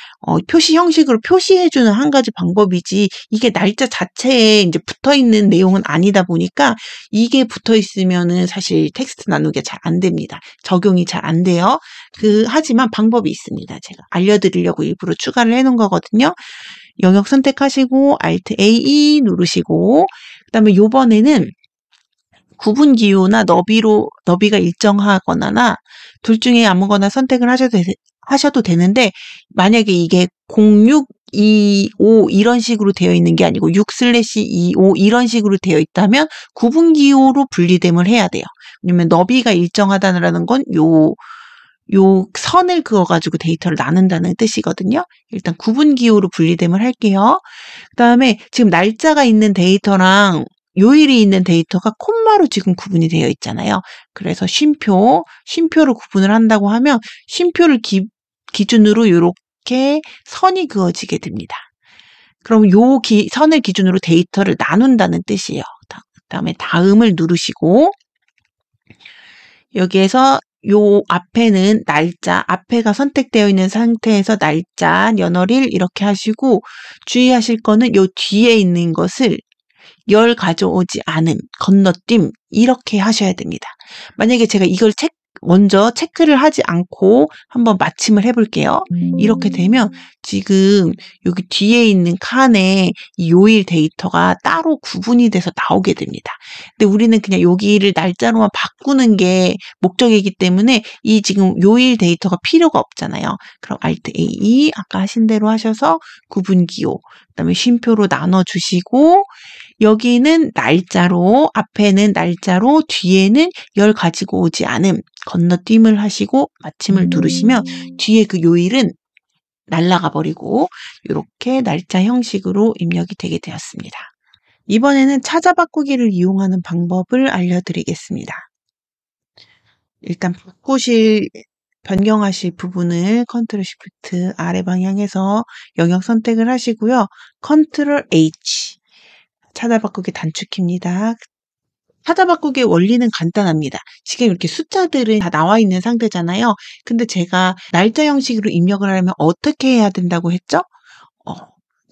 표시 형식으로 표시해주는 한 가지 방법이지 이게 날짜 자체에 이제 붙어 있는 내용은 아니다 보니까 이게 붙어 있으면은 사실 텍스트 나누기가 잘 안 됩니다. 적용이 잘 안 돼요. 하지만 방법이 있습니다. 제가 알려드리려고 일부러 추가를 해놓은 거거든요. 영역 선택하시고 Alt A 누르시고 그다음에 요번에는 구분 기호나 너비가 일정하거나 둘 중에 아무거나 선택을 하셔도 되는데 만약에 이게 0625 이런 식으로 되어 있는 게 아니고 6/25 이런 식으로 되어 있다면 구분 기호로 분리됨을 해야 돼요. 왜냐면 너비가 일정하다는 건 요 선을 그어가지고 데이터를 나눈다는 뜻이거든요. 일단 구분 기호로 분리됨을 할게요. 그다음에 지금 날짜가 있는 데이터랑 요일이 있는 데이터가 콤마로 지금 구분이 되어 있잖아요. 그래서 쉼표로 구분을 한다고 하면 쉼표를 기준으로 이렇게 선이 그어지게 됩니다. 그럼 선을 기준으로 데이터를 나눈다는 뜻이에요. 그다음에 다음을 누르시고 여기에서 요 앞에는 날짜, 앞에가 선택되어 있는 상태에서 날짜, 연월일 이렇게 하시고 주의하실 거는 요 뒤에 있는 것을 열 가져오지 않음, 건너뛰임 이렇게 하셔야 됩니다. 만약에 제가 이걸 먼저 체크를 하지 않고 한번 마침을 해볼게요. 이렇게 되면 지금 여기 뒤에 있는 칸에 이 요일 데이터가 따로 구분이 돼서 나오게 됩니다. 근데 우리는 그냥 여기를 날짜로만 바꾸는 게 목적이기 때문에 이 지금 요일 데이터가 필요가 없잖아요. 그럼 Alt A 아까 하신 대로 하셔서 구분 기호, 그다음에 쉼표로 나눠주시고 여기는 날짜로, 앞에는 날짜로, 뒤에는 열 가지고 오지 않음, 건너뛰임을 하시고 마침을 누르시면 뒤에 그 요일은 날아가 버리고 이렇게 날짜 형식으로 입력이 되게 되었습니다. 이번에는 찾아 바꾸기를 이용하는 방법을 알려드리겠습니다. 일단 변경하실 부분을 컨트롤 시프트 아래 방향에서 영역 선택을 하시고요. 컨트롤 H 찾아 바꾸기 단축키입니다. 찾아 바꾸기의 원리는 간단합니다. 지금 이렇게 숫자들은 다 나와 있는 상태잖아요. 근데 제가 날짜 형식으로 입력을 하려면 어떻게 해야 된다고 했죠?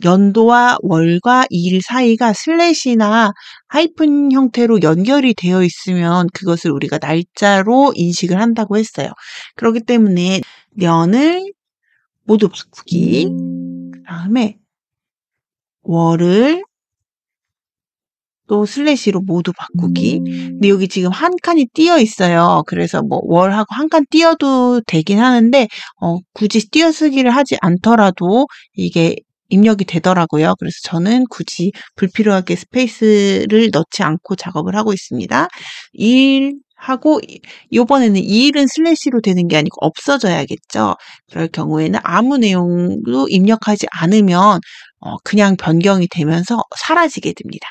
연도와 월과 일 사이가 슬래시나 하이픈 형태로 연결이 되어 있으면 그것을 우리가 날짜로 인식을 한다고 했어요. 그렇기 때문에 년을 모두 바꾸기, 그 다음에 월을 또 슬래시로 모두 바꾸기. 근데 여기 지금 한 칸이 띄어 있어요. 그래서 뭐 월하고 한 칸 띄어도 되긴 하는데 굳이 띄어쓰기를 하지 않더라도 이게 입력이 되더라고요. 그래서 저는 굳이 불필요하게 스페이스를 넣지 않고 작업을 하고 있습니다. 하고 이번에는 2일은 슬래시로 되는 게 아니고 없어져야겠죠. 그럴 경우에는 아무 내용도 입력하지 않으면 그냥 변경이 되면서 사라지게 됩니다.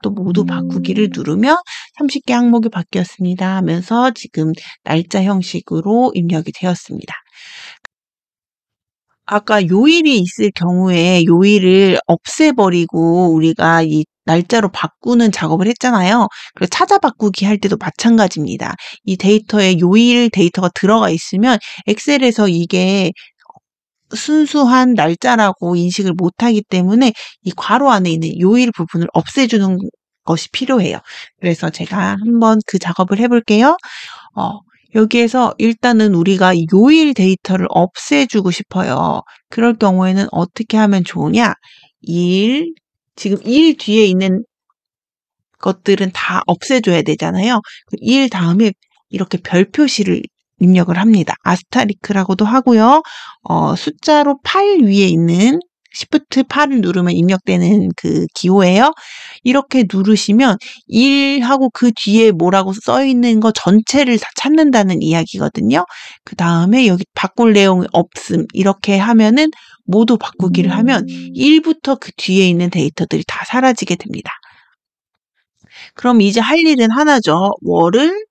또 모두 바꾸기를 누르면 30개 항목이 바뀌었습니다 하면서 지금 날짜 형식으로 입력이 되었습니다. 아까 요일이 있을 경우에 요일을 없애버리고 우리가 이 날짜로 바꾸는 작업을 했잖아요. 그래서 찾아 바꾸기 할 때도 마찬가지입니다. 이 데이터에 요일 데이터가 들어가 있으면 엑셀에서 이게 순수한 날짜라고 인식을 못하기 때문에 이 괄호 안에 있는 요일 부분을 없애주는 것이 필요해요. 그래서 제가 한번 그 작업을 해볼게요. 여기에서 일단은 우리가 요일 데이터를 없애주고 싶어요. 그럴 경우에는 어떻게 하면 좋으냐? 지금 일 뒤에 있는 것들은 다 없애줘야 되잖아요. 일 다음에 이렇게 별 표시를 입력을 합니다. 아스타리크라고도 하고요. 숫자로 8 위에 있는 Shift 8을 누르면 입력되는 그 기호예요. 이렇게 누르시면 1하고 그 뒤에 뭐라고 써 있는 거 전체를 다 찾는다는 이야기거든요. 그 다음에 여기 바꿀 내용이 없음 이렇게 하면은 모두 바꾸기를 하면 1부터 그 뒤에 있는 데이터들이 다 사라지게 됩니다. 그럼 이제 할 일은 하나죠. 월을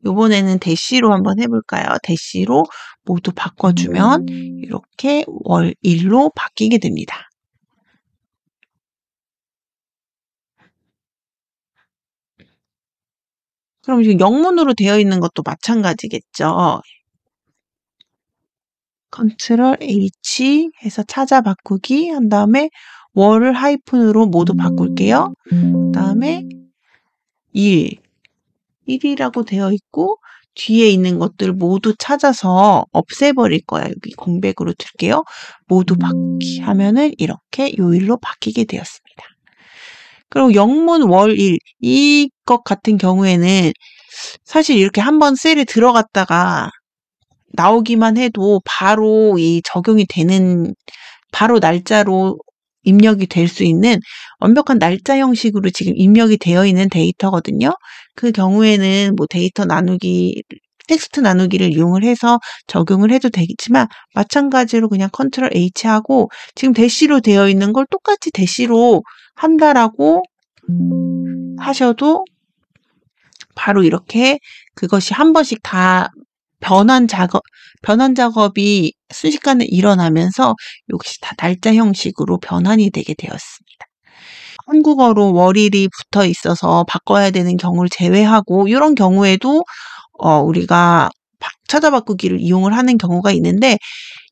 이번에는 대시로 한번 해볼까요? 대시로 모두 바꿔주면 이렇게 월일로 바뀌게 됩니다. 그럼 지금 영문으로 되어 있는 것도 마찬가지겠죠. 컨트롤 H 해서 찾아 바꾸기 한 다음에 월을 하이픈으로 모두 바꿀게요. 그 다음에 1이라고 되어 있고 뒤에 있는 것들 모두 찾아서 없애버릴 거야. 여기 공백으로 둘게요. 모두 바꾸기 하면은 이렇게 요일로 바뀌게 되었습니다. 그리고 영문 월일 이것 같은 경우에는 사실 이렇게 한번 셀에 들어갔다가 나오기만 해도 바로 이 적용이 되는 바로 날짜로 입력이 될 수 있는 완벽한 날짜 형식으로 지금 입력이 되어 있는 데이터거든요. 그 경우에는 뭐 데이터 나누기, 텍스트 나누기를 이용을 해서 적용을 해도 되겠지만 마찬가지로 그냥 컨트롤 H 하고 지금 대시로 되어 있는 걸 똑같이 대시로 한다라고 하셔도 바로 이렇게 그것이 한 번씩 다 변환 작업이 순식간에 일어나면서 역시 다 날짜 형식으로 변환이 되게 되었습니다. 한국어로 월일이 붙어 있어서 바꿔야 되는 경우를 제외하고 이런 경우에도 우리가 찾아 바꾸기를 이용을 하는 경우가 있는데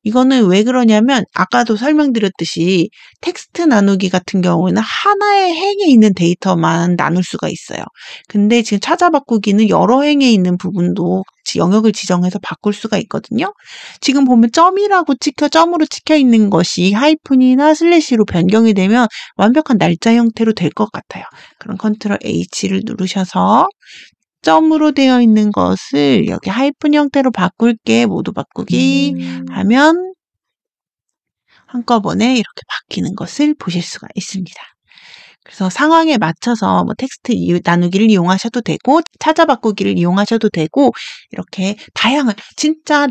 이거는 왜 그러냐면 아까도 설명드렸듯이 텍스트 나누기 같은 경우에는 하나의 행에 있는 데이터만 나눌 수가 있어요. 근데 지금 찾아 바꾸기는 여러 행에 있는 부분도 같이 영역을 지정해서 바꿀 수가 있거든요. 지금 보면 점으로 찍혀 있는 것이 하이픈이나 슬래시로 변경이 되면 완벽한 날짜 형태로 될 것 같아요. 그럼 컨트롤 H를 누르셔서 점으로 되어 있는 것을 여기 하이픈 형태로 바꿀게 모두 바꾸기 하면 한꺼번에 이렇게 바뀌는 것을 보실 수가 있습니다. 그래서 상황에 맞춰서 뭐 텍스트 나누기를 이용하셔도 되고 찾아 바꾸기를 이용하셔도 되고 이렇게 다양한 진짜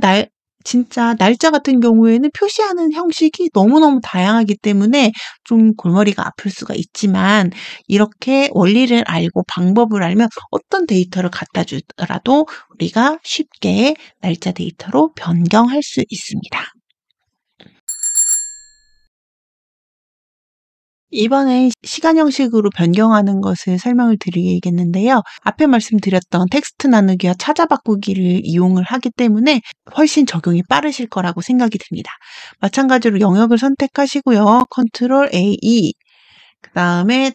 날짜 같은 경우에는 표시하는 형식이 너무너무 다양하기 때문에 좀 골머리가 아플 수가 있지만 이렇게 원리를 알고 방법을 알면 어떤 데이터를 갖다 주더라도 우리가 쉽게 날짜 데이터로 변경할 수 있습니다. 이번에 시간 형식으로 변경하는 것을 설명을 드리겠는데요. 앞에 말씀드렸던 텍스트 나누기와 찾아 바꾸기를 이용을 하기 때문에 훨씬 적용이 빠르실 거라고 생각이 듭니다. 마찬가지로 영역을 선택하시고요. 컨트롤 A, 그 다음에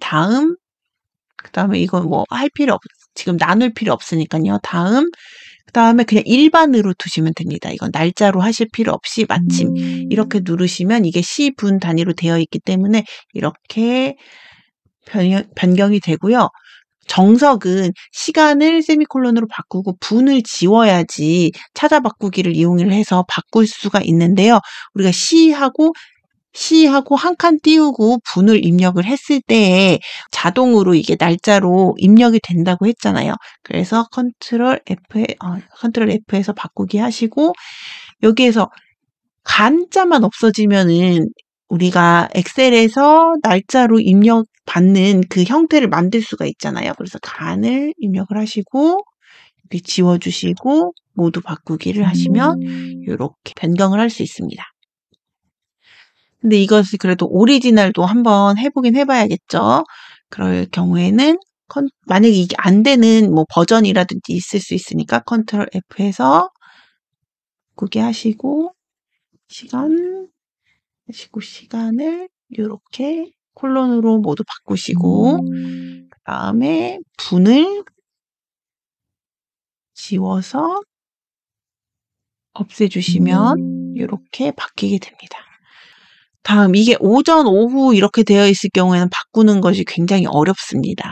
이건 뭐 지금 나눌 필요 없으니까요. 그 다음에 그냥 일반으로 두시면 됩니다. 이건 날짜로 하실 필요 없이 마침 이렇게 누르시면 이게 시분 단위로 되어 있기 때문에 이렇게 변경이 되고요. 정석은 시간을 세미콜론으로 바꾸고 분을 지워야지 찾아 바꾸기를 이용을 해서 바꿀 수가 있는데요. 우리가 시하고 한 칸 띄우고 분을 입력을 했을 때에 자동으로 이게 날짜로 입력이 된다고 했잖아요. 그래서 컨트롤 F에서 바꾸기 하시고 여기에서 간자만 없어지면은 우리가 엑셀에서 날짜로 입력받는 그 형태를 만들 수가 있잖아요. 그래서 간을 입력을 하시고 여기 지워주시고 모두 바꾸기를 하시면 이렇게 변경을 할 수 있습니다. 근데 이것을 그래도 오리지널도 한번 해보긴 해봐야겠죠. 그럴 경우에는 만약에 이게 안 되는 뭐 버전이라든지 있을 수 있으니까 컨트롤 F에서 바꾸기 하시고 시간을 이렇게 콜론으로 모두 바꾸시고 그 다음에 분을 지워서 없애주시면 이렇게 바뀌게 됩니다. 다음 이게 오전, 오후 이렇게 되어 있을 경우에는 바꾸는 것이 굉장히 어렵습니다.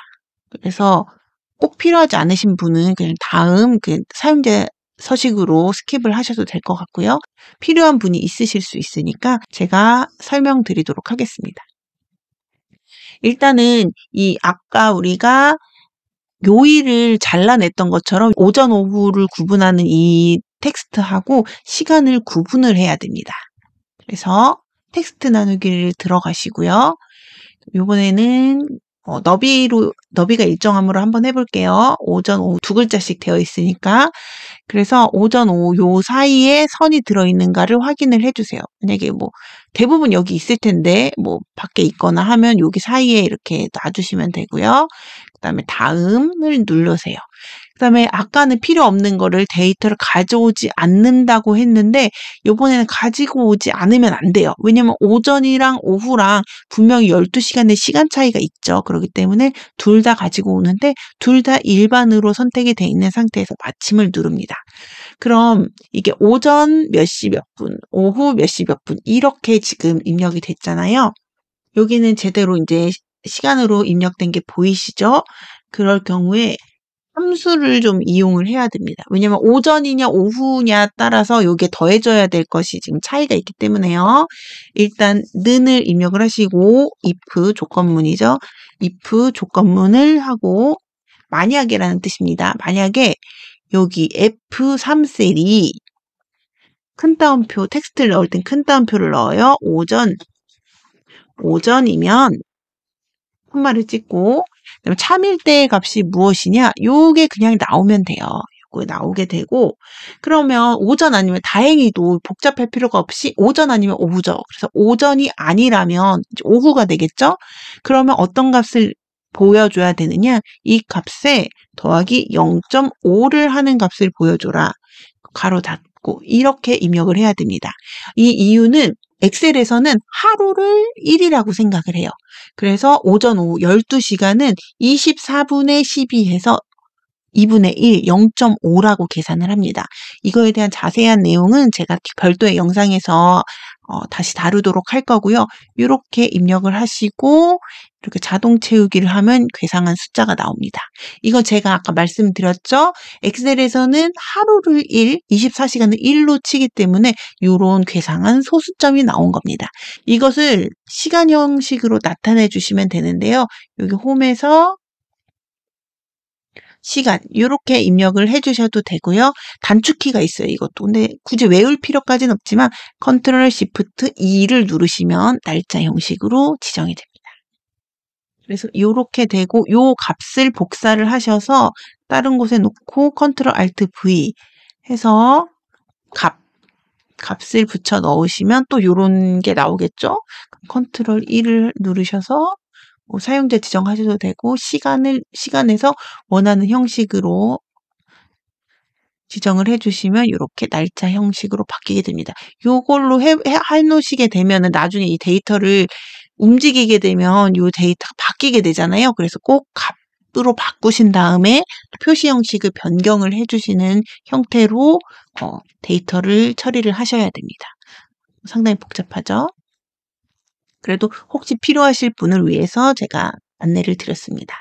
그래서 꼭 필요하지 않으신 분은 그냥 다음 그 사용자 서식으로 스킵을 하셔도 될 것 같고요. 필요한 분이 있으실 수 있으니까 제가 설명드리도록 하겠습니다. 일단은 아까 우리가 요일을 잘라냈던 것처럼 오전, 오후를 구분하는 이 텍스트하고 시간을 구분을 해야 됩니다. 그래서 텍스트 나누기를 들어가시고요. 이번에는 너비가 일정함으로 한번 해볼게요. 오전, 오후 두 글자씩 되어 있으니까. 그래서 오전, 오후 요 사이에 선이 들어있는가를 확인을 해주세요. 만약에 뭐 대부분 여기 있을 텐데 뭐 밖에 있거나 하면 여기 사이에 이렇게 놔주시면 되고요. 그 다음에 다음을 누르세요. 그다음에 아까는 필요 없는 거를 데이터를 가져오지 않는다고 했는데 요번에는 가지고 오지 않으면 안 돼요. 왜냐면 오전이랑 오후랑 분명히 12시간의 시간 차이가 있죠. 그렇기 때문에 둘 다 가지고 오는데 둘 다 일반으로 선택이 돼 있는 상태에서 마침을 누릅니다. 그럼 이게 오전 몇 시 몇 분, 오후 몇 시 몇 분 이렇게 지금 입력이 됐잖아요. 여기는 제대로 이제 시간으로 입력된 게 보이시죠? 그럴 경우에 함수를 좀 이용을 해야 됩니다. 왜냐면 오전이냐 오후냐 따라서 요게 더해져야 될 것이 지금 차이가 있기 때문에요. 일단 는을 입력을 하시고 if 조건문이죠. if 조건문을 하고 만약에라는 뜻입니다. 만약에 여기 F3셀이 큰 따옴표 텍스트를 넣을 땐 큰 따옴표를 넣어요. 오전이면 콤마를 찍고 그다음에 참일대의 값이 무엇이냐? 요게 그냥 나오면 돼요. 요거 나오게 되고 그러면 오전 아니면 다행히도 복잡할 필요가 없이 오전 아니면 오후죠. 그래서 오전이 아니라면 이제 오후가 되겠죠? 그러면 어떤 값을 보여줘야 되느냐? 이 값에 더하기 0.5를 하는 값을 보여줘라. 가로 닫고 이렇게 입력을 해야 됩니다. 이 이유는 엑셀에서는 하루를 1이라고 생각을 해요. 그래서 오전 오후 12시간은 24분의 12해서 2분의 1, 0.5라고 계산을 합니다. 이거에 대한 자세한 내용은 제가 별도의 영상에서 다시 다루도록 할 거고요. 이렇게 입력을 하시고 이렇게 자동 채우기를 하면 괴상한 숫자가 나옵니다. 이거 제가 아까 말씀드렸죠? 엑셀에서는 하루를 1, 24시간을 1로 치기 때문에 이런 괴상한 소수점이 나온 겁니다. 이것을 시간 형식으로 나타내 주시면 되는데요. 여기 홈에서 시간 이렇게 입력을 해주셔도 되고요. 단축키가 있어요. 이것도. 근데 굳이 외울 필요까지는 없지만 컨트롤 시프트 2를 누르시면 날짜 형식으로 지정이 됩니다. 그래서 이렇게 되고 요 값을 복사를 하셔서 다른 곳에 놓고 컨트롤 알트 V 해서 값을 붙여 넣으시면 또 요런 게 나오겠죠. 컨트롤 1을 누르셔서 사용자 지정하셔도 되고 시간에서 원하는 형식으로 지정을 해주시면 이렇게 날짜 형식으로 바뀌게 됩니다. 요걸로 해놓으시게 되면은 나중에 이 데이터를 움직이게 되면 이 데이터가 바뀌게 되잖아요. 그래서 꼭 값으로 바꾸신 다음에 표시 형식을 변경을 해주시는 형태로 데이터를 처리를 하셔야 됩니다. 상당히 복잡하죠? 그래도 혹시 필요하실 분을 위해서 제가 안내를 드렸습니다.